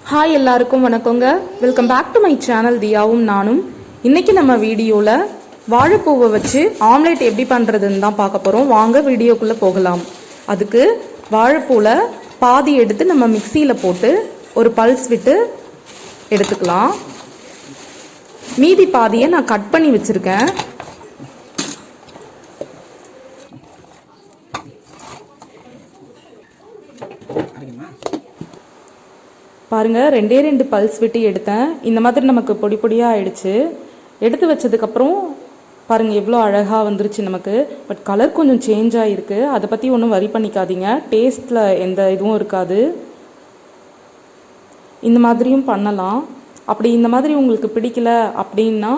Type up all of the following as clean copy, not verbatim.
Hi எல்லாருக்கும் வணக்கங்க. Welcome back to my channel தியாவும் நானும். இன்னைக்கு நம்ம வீடியோவில் வாழைப்பூவை வச்சு ஆம்லேட் எப்படி பண்ணுறதுன்னு தான் பார்க்க போகிறோம். வாங்க வீடியோக்குள்ளே போகலாம். அதுக்கு வாழைப்பூவில் பாதி எடுத்து நம்ம மிக்சியில் போட்டு ஒரு பல்ஸ் விட்டு எடுத்துக்கலாம். மீதி பாதியை நான் கட் பண்ணி வச்சுருக்கேன். பாருங்கள், ரெண்டு பல்ஸ் விட்டு எடுத்தேன். இந்த மாதிரி நமக்கு பொடி பொடியாக ஆயிடுச்சு. எடுத்து வச்சதுக்கப்புறம் பாருங்கள் எவ்வளோ அழகாக வந்துருச்சு நமக்கு. பட் கலர் கொஞ்சம் சேஞ்ச் ஆகிருக்கு. அதை பற்றி ஒன்றும் வரி பண்ணிக்காதீங்க. டேஸ்ட்டில் எந்த இதுவும் இருக்காது. இந்த மாதிரியும் பண்ணலாம். அப்படி இந்த மாதிரி உங்களுக்கு பிடிக்கல அப்படின்னா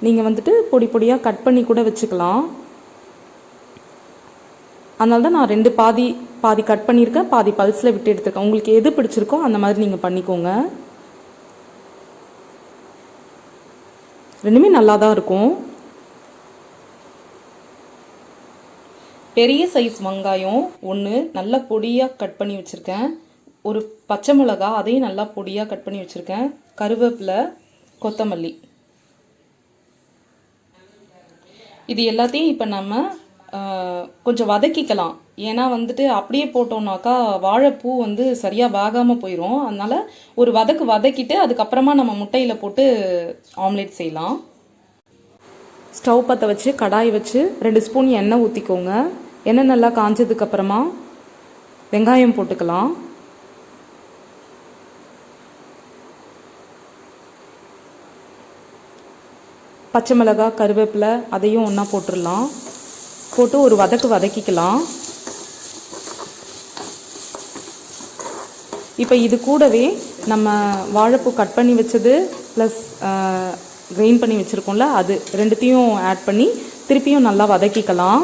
நீங்கள் வந்துட்டு பொடி பொடியாக கட் பண்ணி கூட வச்சுக்கலாம். அதனால தான் நான் ரெண்டு பாதி கட் பண்ணியிருக்கேன், பாதி பல்ஸில் விட்டு எடுத்துருக்கேன். உங்களுக்கு எது பிடிச்சிருக்கோ அந்த மாதிரி நீங்கள் பண்ணிக்கோங்க. ரெண்டுமே நல்லா தான் இருக்கும். பெரிய சைஸ் வெங்காயம் ஒன்று நல்லா பொடியாக கட் பண்ணி வச்சுருக்கேன். ஒரு பச்சை மிளகா அதையும் நல்லா பொடியாக கட் பண்ணி வச்சுருக்கேன். கருவேப்பிலை, கொத்தமல்லி, இது எல்லாத்தையும் இப்போ நம்ம கொஞ்சம் வதக்கிக்கலாம். ஏன்னா வந்துட்டு அப்படியே போட்டோம்னாக்கா வாழைப்பூ வந்து சரியாக வேகாமல் போயிடும். அதனால் ஒரு வதக்கிட்டு அதுக்கப்புறமா நம்ம முட்டையில் போட்டு ஆம்லேட் செய்யலாம். ஸ்டவ் பற்ற வச்சு கடாய் வச்சு 2 ஸ்பூன் எண்ணெய் ஊற்றிக்கோங்க. எண்ணெய் நல்லா காஞ்சதுக்கப்புறமா வெங்காயம் போட்டுக்கலாம். பச்சை மிளகாய், கருவேப்பிலை அதையும் ஒன்றா போட்டுடலாம். போட்டு ஒரு வதக்கிக்கலாம். இப்போ இது கூடவே நம்ம வாழைப்பூ கட் பண்ணி வச்சது ப்ளஸ் கிரைண்ட் பண்ணி வச்சுருக்கோம்ல, அது ரெண்டுத்தையும் ஆட் பண்ணி திருப்பியும் நல்லா வதக்கிக்கலாம்.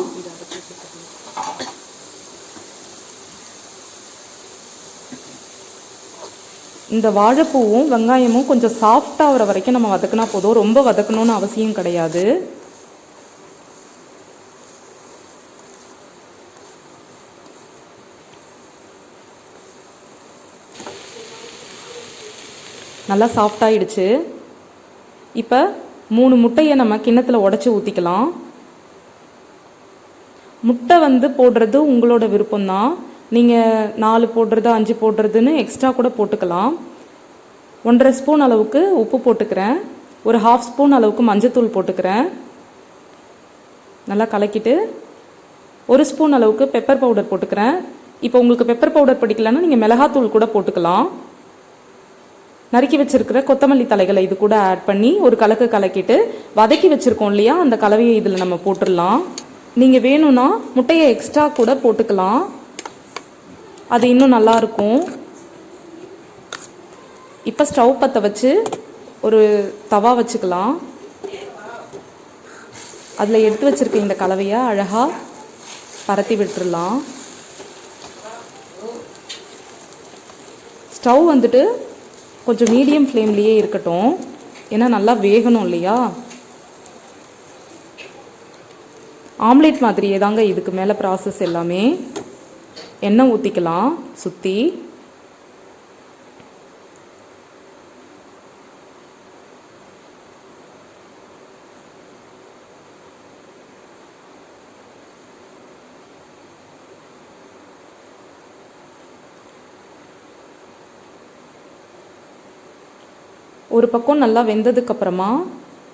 இந்த வாழைப்பூவும் வெங்காயமும் கொஞ்சம் சாஃப்டாக ஆகிற வரைக்கும் நம்ம வதக்கினா போதும். ரொம்ப வதக்கணும்னு அவசியம் கிடையாது. நல்லா சாஃப்டாகிடுச்சு. இப்போ 3 முட்டையை நம்ம கிண்ணத்தில் உடச்சி ஊற்றிக்கலாம். முட்டை வந்து போடுறது உங்களோட விருப்பம்தான். நீங்கள் 4 போடுறது 5 போடுறதுன்னு எக்ஸ்ட்ரா கூட போட்டுக்கலாம். 1.5 ஸ்பூன் அளவுக்கு உப்பு போட்டுக்கிறேன். ஒரு 1/2 ஸ்பூன் அளவுக்கு மஞ்சத்தூள் போட்டுக்கிறேன். நல்லா கலக்கிட்டு 1 ஸ்பூன் அளவுக்கு பெப்பர் பவுடர் போட்டுக்கிறேன். இப்போ உங்களுக்கு பெப்பர் பவுடர் பிடிக்கலன்னா நீங்கள் மிளகாத்தூள் கூட போட்டுக்கலாம். நறுக்கி வச்சிருக்கிற கொத்தமல்லி தலைகளை இது கூட ஆட் பண்ணி ஒரு கலக்கிட்டு வதக்கி வச்சுருக்கோம் இல்லையா, அந்த கலவையை இதில் நம்ம போட்டுடலாம். நீங்கள் வேணும்னா முட்டையை எக்ஸ்ட்ரா கூட போட்டுக்கலாம். அது இன்னும் நல்லாயிருக்கும். இப்போ ஸ்டவ் பற்ற வச்சு ஒரு தவா வச்சுக்கலாம். அதில் எடுத்து வச்சுருக்க இந்த கலவையை அழகாக பரத்தி விட்டுடலாம். ஸ்டவ் வந்துட்டு கொஞ்சம் மீடியம் ஃப்ளேம்லேயே இருக்கட்டும். ஏன்னா நல்லா வேகணும் இல்லையா. ஆம்லேட் மாதிரியே தாங்க இதுக்கு மேலே ப்ராசஸ் எல்லாமே. எண்ணெய் ஊற்றிக்கலாம் சுற்றி. ஒரு பக்கம் நல்லா வெந்ததுக்கப்புறமா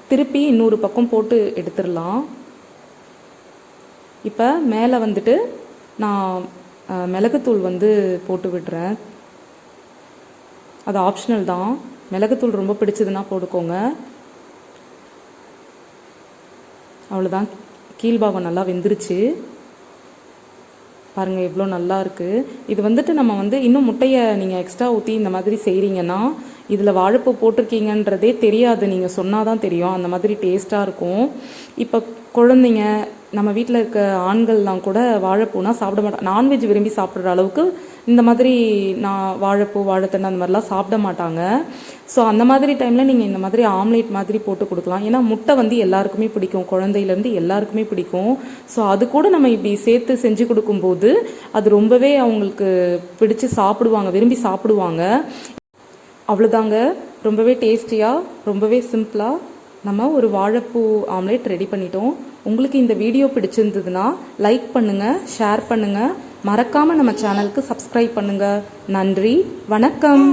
திருப்பி இன்னொரு பக்கம் போட்டு எடுத்துடலாம். இப்போ மேலே வந்துட்டு நான் மிளகுத்தூள் வந்து போட்டு விடுறேன். அது ஆப்ஷனல் தான். மிளகுத்தூள் ரொம்ப பிடிச்சதுன்னா போட்டுக்கோங்க. அவ்வளோதான். கீழ்பாகம் நல்லா வெந்துருச்சு. பாருங்கள் எவ்வளோ நல்லா இருக்குது. இது வந்துட்டு நம்ம வந்து இன்னும் முட்டையை நீங்கள் எக்ஸ்ட்ரா ஊற்றி இந்த மாதிரி செய்கிறீங்கன்னா இதில் வாழைப்பூ போட்டிருக்கீங்கன்றதே தெரியாது. நீங்கள் சொன்னால் தான் தெரியும். அந்த மாதிரி டேஸ்ட்டாக இருக்கும். இப்போ குழந்தைங்க, நம்ம வீட்டில் இருக்க ஆண்கள்லாம் கூட வாழைப்பூனா சாப்பிட மாட்டாங்க. நான்வெஜ் விரும்பி சாப்பிட்ற அளவுக்கு இந்த மாதிரி வாழைப்பூ, வாழைத்தண்டு அந்த மாதிரிலாம் சாப்பிட மாட்டாங்க. ஸோ அந்த மாதிரி டைமில் நீங்கள் இந்த மாதிரி ஆம்லேட் மாதிரி போட்டு கொடுக்கலாம். ஏன்னா முட்டை வந்து எல்லாருக்குமே பிடிக்கும், குழந்தையிலேருந்து எல்லாருக்குமே பிடிக்கும். ஸோ அது கூட நம்ம இப்படி சேர்த்து செஞ்சு கொடுக்கும்போது அது ரொம்பவே அவங்களுக்கு பிடிச்சி சாப்பிடுவாங்க, விரும்பி சாப்பிடுவாங்க. அவ்வளோதாங்க. ரொம்பவே டேஸ்டியாக, ரொம்பவே சிம்பிளாக நம்ம ஒரு வாழைப்பூ ஆம்லேட் ரெடி பண்ணிட்டோம். உங்களுக்கு இந்த வீடியோ பிடிச்சிருந்ததுன்னா லைக் பண்ணுங்கள், ஷேர் பண்ணுங்கள், மறக்காமல் நம்ம சேனலுக்கு சப்ஸ்கிரைப் பண்ணுங்கள். நன்றி, வணக்கம்.